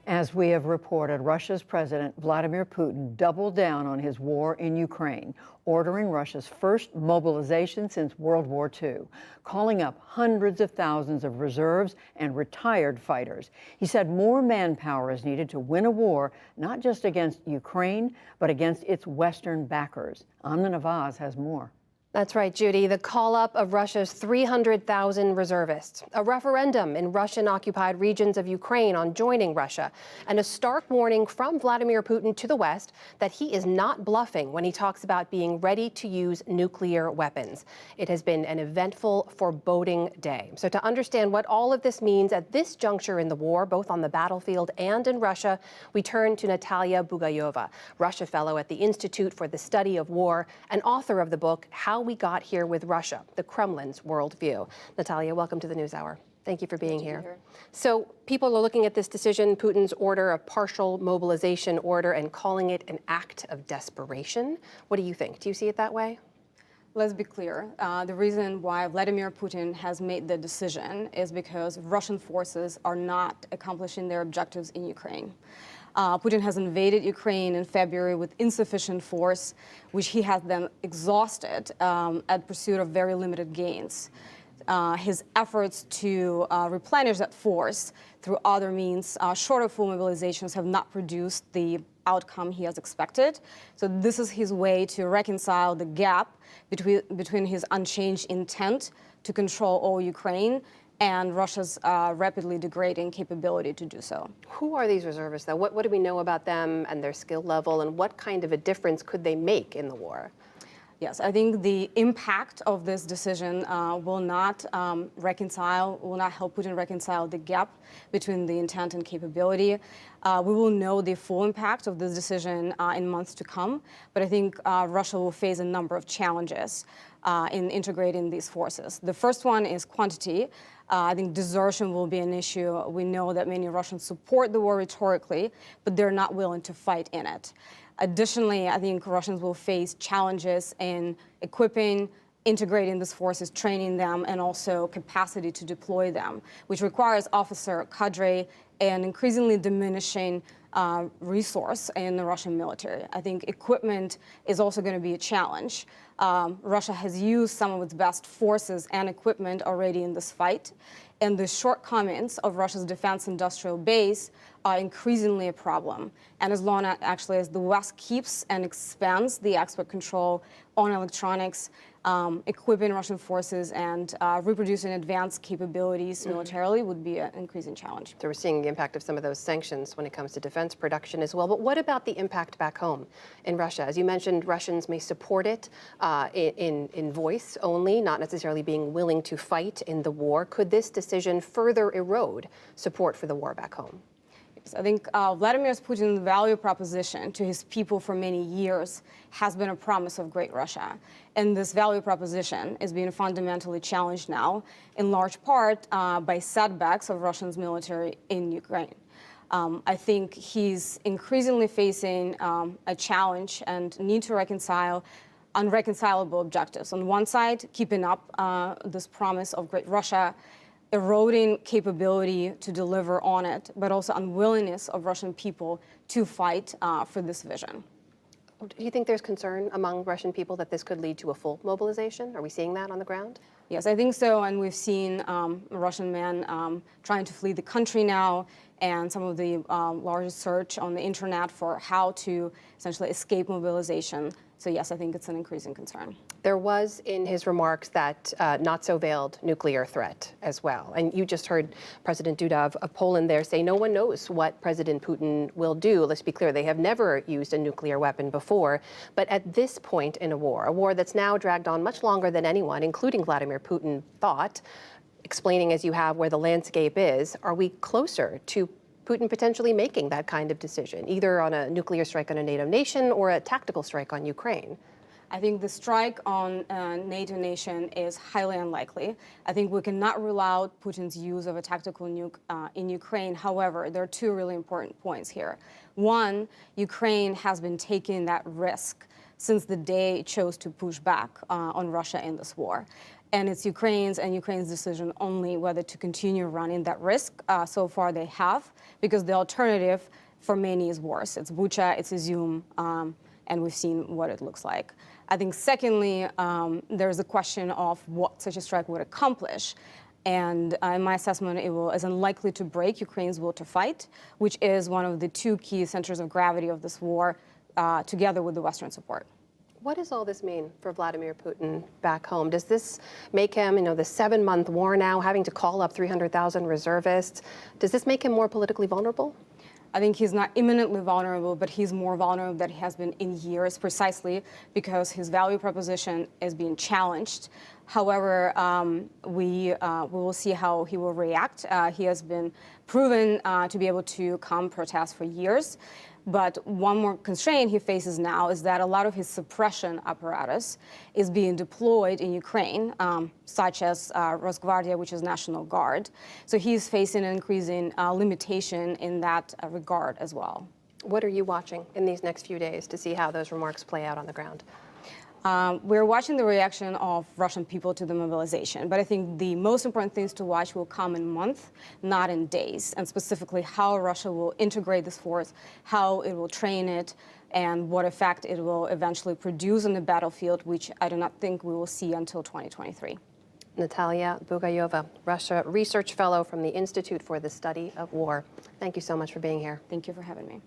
As we have reported, Russia's President Vladimir Putin doubled down on his war in Ukraine, ordering Russia's first mobilization since World War II, calling up hundreds of thousands of reserves and retired fighters. He said more manpower is needed to win a war, not just against Ukraine, but against its Western backers. Amna Nawaz has more. That's right, Judy. The call-up of Russia's 300,000 reservists, a referendum in Russian-occupied regions of Ukraine on joining Russia, and a stark warning from Vladimir Putin to the West that he is not bluffing when he talks about being ready to use nuclear weapons. It has been an eventful, foreboding day. So to understand what all of this means at this juncture in the war, both on the battlefield and in Russia, we turn to Natalia Bugayova, Russia Fellow at the Institute for the Study of War and author of the book, How We Got Here with Russia, the Kremlin's Worldview. Natalia, welcome to the NewsHour. Thank you for being here. So people are looking at this decision, Putin's order, a partial mobilization order, and calling it an act of desperation. What do you think? Do you see it that way? Let's be clear. The reason why Vladimir Putin has made the decision is because Russian forces are not accomplishing their objectives in Ukraine. Putin has invaded Ukraine in February with insufficient force, which he has then exhausted at pursuit of very limited gains. His efforts to replenish that force through other means, short of full mobilizations, have not produced the outcome he has expected. So this is his way to reconcile the gap between his unchanged intent to control all Ukraine and Russia's rapidly degrading capability to do so. Who are these reservists, though? What do we know about them and their skill level, and what kind of a difference could they make in the war? Yes, I think the impact of this decision will not help Putin reconcile the gap between the intent and capability. We will know the full impact of this decision in months to come, but I think Russia will face a number of challenges in integrating these forces. The first one is quantity. I think desertion will be an issue. We know that many Russians support the war rhetorically, but they're not willing to fight in it. Additionally, I think Russians will face challenges in equipping, integrating these forces, training them, and also capacity to deploy them, which requires officer cadre and increasingly diminishing resource in the Russian military. I think equipment is also going to be a challenge. Russia has used some of its best forces and equipment already in this fight, and the shortcomings of Russia's defense industrial base are increasingly a problem. And as long as the West keeps and expands the export control on electronics, equipping Russian forces and reproducing advanced capabilities militarily would be an increasing challenge. So we're seeing the impact of some of those sanctions when it comes to defense production as well. But what about the impact back home in Russia? As you mentioned, Russians may support it in voice only, not necessarily being willing to fight in the war. Could this decision further erode support for the war back home? I think Vladimir Putin's value proposition to his people for many years has been a promise of great Russia. And this value proposition is being fundamentally challenged now, in large part by setbacks of Russia's military in Ukraine. I think he's increasingly facing a challenge and need to reconcile unreconcilable objectives. On one side, keeping up this promise of great Russia, eroding capability to deliver on it, but also unwillingness of Russian people to fight for this vision. Do you think there's concern among Russian people that this could lead to a full mobilization? Are we seeing that on the ground? Yes, I think so, and we've seen Russian men trying to flee the country now, and some of the largest search on the internet for how to essentially escape mobilization. So yes, I think it's an increasing concern. There was in his remarks that not-so-veiled nuclear threat as well. And you just heard President Duda of Poland there say no one knows what President Putin will do. Let's be clear, they have never used a nuclear weapon before. But at this point in a war that's now dragged on much longer than anyone, including Vladimir Putin, thought, explaining as you have where the landscape is, are we closer to Putin potentially making that kind of decision, either on a nuclear strike on a NATO nation or a tactical strike on Ukraine? I think the strike on a NATO nation is highly unlikely. I think we cannot rule out Putin's use of a tactical nuke in Ukraine. However, there are two really important points here. One, Ukraine has been taking that risk since the day it chose to push back on Russia in this war. And it's Ukraine's decision only whether to continue running that risk. So far they have, because the alternative for many is worse. It's Bucha, it's Izium, and we've seen what it looks like. I think secondly, there's a question of what such a strike would accomplish. And in my assessment, it is unlikely to break Ukraine's will to fight, which is one of the two key centers of gravity of this war, together with the Western support. What does all this mean for Vladimir Putin back home? Does this make him, the 7-month war now, having to call up 300,000 reservists, does this make him more politically vulnerable? I think he's not imminently vulnerable, but he's more vulnerable than he has been in years, precisely because his value proposition is being challenged. However, we will see how he will react. He has been proven to be able to calm protests for years. But one more constraint he faces now is that a lot of his suppression apparatus is being deployed in Ukraine, such as Rosgvardia, which is National Guard. So he's facing an increasing limitation in that regard as well. What are you watching in these next few days to see how those remarks play out on the ground? We're watching the reaction of Russian people to the mobilization, but I think the most important things to watch will come in months, not in days, and specifically how Russia will integrate this force, how it will train it, and what effect it will eventually produce on the battlefield, which I do not think we will see until 2023. Natalia Bugayova, Russia Research Fellow from the Institute for the Study of War. Thank you so much for being here. Thank you for having me.